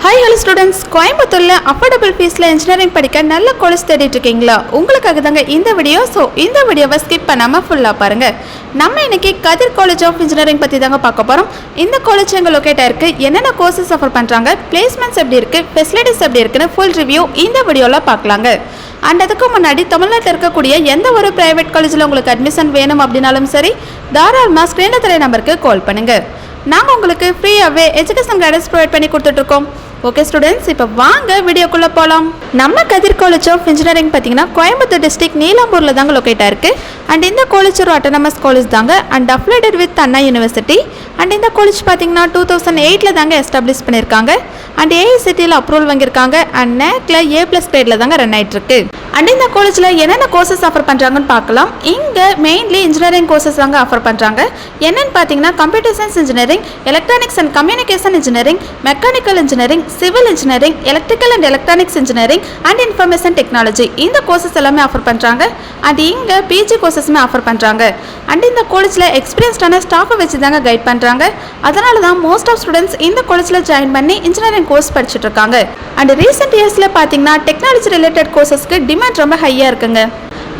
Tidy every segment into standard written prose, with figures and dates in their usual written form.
Hi hello students, கோயம்புத்தூரில் affordable ஃபீஸில் engineering படிக்க நல்ல காலேஜ் தேடிட்டு இருக்கீங்களா? உங்களுக்காக தாங்க இந்த வீடியோ. ஸோ இந்த வீடியோவை ஸ்கிப் பண்ணாமல் ஃபுல்லாக பாருங்கள். நம்ம இன்னைக்கு கதிர் காலேஜ் ஆஃப் இன்ஜினியரிங் பற்றி தாங்க பார்க்க போகிறோம். இந்த காலேஜ் எங்கே லொக்கேட் ஆயிருக்கு, என்னென்ன கோர்சஸ் ஆஃபர் பண்ணுறாங்க, பிளேஸ்மெண்ட்ஸ் எப்படி இருக்குது, ஃபெசிலிட்டிஸ் எப்படி இருக்குன்னு ஃபுல் ரிவ்யூ இந்த வீடியோவில் பார்க்கலாங்க. அண்ட் அதுக்கு முன்னாடி தமிழ்நாட்டில் இருக்கக்கூடிய எந்த ஒரு ப்ரைவேட் காலேஜில் உங்களுக்கு அட்மிஷன் வேணும் அப்படின்னாலும் சரி, தாராளமாக ஸ்க்ரீனில் தெரிய நம்பருக்கு கால் பண்ணுங்கள். நாங்கள் உங்களுக்கு ஃப்ரீயாகவே எஜுகேஷன் கைடன்ஸ் ப்ரொவைட் பண்ணி கொடுத்துட்ருக்கோம். ஓகே ஸ்டூடெண்ட்ஸ், இப்போ வாங்க வீடியோக்குள்ளே போகலாம். நம்ம கதிர் காலேஜ் ஆஃப் இன்ஜினியரிங் பார்த்தீங்கன்னா கோயம்புத்தூர் டிஸ்ட்ரிக்ட் நீலாம்பூரில் தாங்க லொக்கேட் ஆயிருக்கு. அண்ட் இந்த காலேஜ் ஒரு அட்டானமஸ் காலேஜ் தாங்க. And affiliated with Anna university. And இந்த காலேஜ் பார்த்தீங்கன்னா 2008 தாங்க எஸ்டாப்ளிஷ் பண்ணியிருக்காங்க. அண்ட் ஏஐசிடியில் அப்ரூவல் வாங்கியிருக்காங்க. அண்ட் நேக்கில் A+ கிரேடில் தாங்க ரன் ஆகிட்டு இருக்கு. அண்ட் இந்த காலேஜில் என்னென்ன கோர்சஸ் ஆஃபர் பண்ணுறாங்கன்னு பார்க்கலாம். இங்கே மெயின்லி இன்ஜினியரிங் கோர்சஸ் தாங்க ஆஃபர் பண்ணுறாங்க. என்னென்னு பார்த்தீங்கன்னா computer science engineering, electronics and communication engineering, mechanical engineering, civil engineering, electrical and electronics engineering and information technology இந்த கோர்சஸ் எல்லாமே ஆஃபர் பண்ணுறாங்க. அண்ட் இங்கே பிஜி கோர்சஸுமே ஆஃபர் பண்ணுறாங்க. அண்ட் இந்த காலேஜில் எக்ஸ்பீரியன்ஸ்டான ஸ்டாஃபை வச்சு தாங்க கைட் பண்ணுறாங்க. அதனால தான் மோஸ்ட் ஆஃப் ஸ்டூடெண்ட்ஸ் இந்த காலேஜில் ஜாயின் பண்ணி இன்ஜினியரிங் கோர்ஸ் படிச்சுட்டு இருக்காங்க. அண்ட் ரீசெண்ட் இயர்ஸில் பார்த்தீங்கன்னா டெக்னாலஜி ரிலேட்டட் கோர்சஸ்க்கு டிமாண்ட் ரொம்ப ஹையாக இருக்குங்க.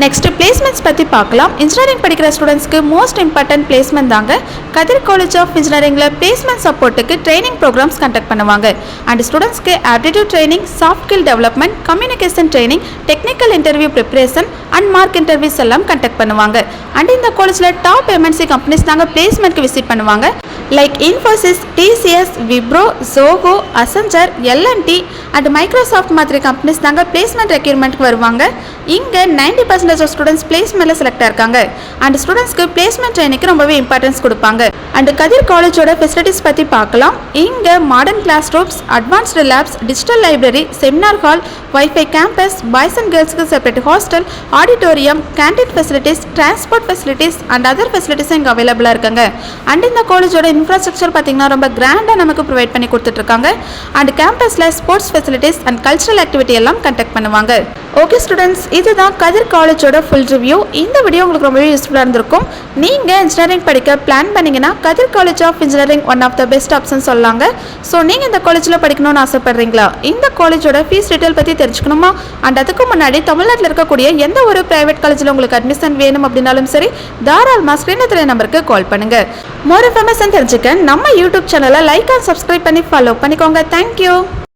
நெக்ஸ்ட் பிளேஸ்மெண்ட்ஸ் பற்றி பார்க்கலாம். இன்ஜினியரிங் படிக்கிற ஸ்டூடெண்ட்ஸ்க்கு மோஸ்ட் இம்பார்ட்டன்ட் பிளேஸ்மெண்ட் தாங்க. கதிர் காலேஜ் ஆஃப் இன்ஜினியரிங்கில் பிளேஸ்மெண்ட் சப்போர்ட்டுக்கு ட்ரைனிங் ப்ரோக்ராம்ஸ் கண்டக்ட் பண்ணுவாங்க. அண்ட் ஸ்டூடெண்ட்ஸ்க்கு aptitude training, soft skill development, communication training, technical interview preparation and mock interviews எல்லாம் கண்டக்ட் பண்ணுவாங்க. அண்ட் இந்த காலேஜில் டாப் MNC கம்பெனிஸ் தாங்க பிளேஸ்மெண்ட்க்கு விசிட் பண்ணுவாங்க. Like Infosys, TCS, Wipro, Zoho, Accenture, L&T and Microsoft மாதிரி கம்பெனிஸ் தாங்க பிளேஸ்மெண்ட் ரெக்யூர்மெண்ட்க்கு வருவாங்க. இங்கே 90% ஆஃப் ஸ்டூடெண்ட்ஸ் பிளேஸ்மெண்ட்டில் செலக்ட் ஆயிருக்காங்க. அண்ட் ஸ்டூடெண்ட்ஸ்க்கு பிளேஸ்மெண்ட் ட்ரைனிங்க்கு ரொம்பவே இம்பார்ட்டன்ஸ் கொடுப்பாங்க. அண்ட் கதிர் காலேஜோட ஃபெசிலிட்டிஸ் பற்றி பார்க்கலாம். இங்கே modern classrooms, advanced labs, digital library, seminar hall, wifi campus, boys and கேர்ள்ஸ்க்கு separate hostel, auditorium, canteen facilities, transport facilities and other ஃபெசிலிட்டிஸும் இங்கே அவைலபிளாக இருக்காங்க. அண்ட் இந்த காலேஜோட இன்ஃப்ராஸ்ட்ரக்சர் பார்த்தீங்கன்னா ரொம்ப கிராண்டாக நமக்கு ப்ரொவைட் பண்ணி கொடுத்துட்ருக்காங்க. அண்ட் கேம்பஸில் sports facilities and cultural activity எல்லாம் கண்டக்ட் பண்ணுவாங்க. ஓகே ஸ்டூடெண்ட்ஸ், இதுதான் கதிர் காலேஜோட ஃபுல் ரிவ்யூ. இந்த வீடியோ உங்களுக்கு ரொம்பவே யூஸ்ஃபுல்லாக இருந்திருக்கும். நீங்கள் இன்ஜினியரிங் படிக்க பிளான் பண்ணிங்கன்னா Kathir college of engineering one of the best option சொல்லலாங்க. ஸோ நீங்கள் இந்த காலேஜில் படிக்கணும்னு ஆசைப்படுறீங்களா? இந்த காலேஜோட ஃபீஸ் டீட்டெயில் பற்றி தெரிஞ்சுக்கணுமா? அண்ட் அதுக்கு முன்னாடி தமிழ்நாட்டில் இருக்கக்கூடிய எந்த ஒரு ப்ரைவேட் காலேஜில் உங்களுக்கு அட்மிஷன் வேணும் அப்படின்னாலும் சரி, தாராளமாக ஸ்க்ரீனில் தெரிய நம்பருக்கு கால் பண்ணுங்கள். மோர் இன்ஃபர்மேஷன் தெரிஞ்சுக்க நம்ம யூடியூப் சேனலை லைக் அண்ட் சப்ஸ்கிரைப் பண்ணி ஃபாலோ பண்ணிக்கோங்க. தேங்க்யூ.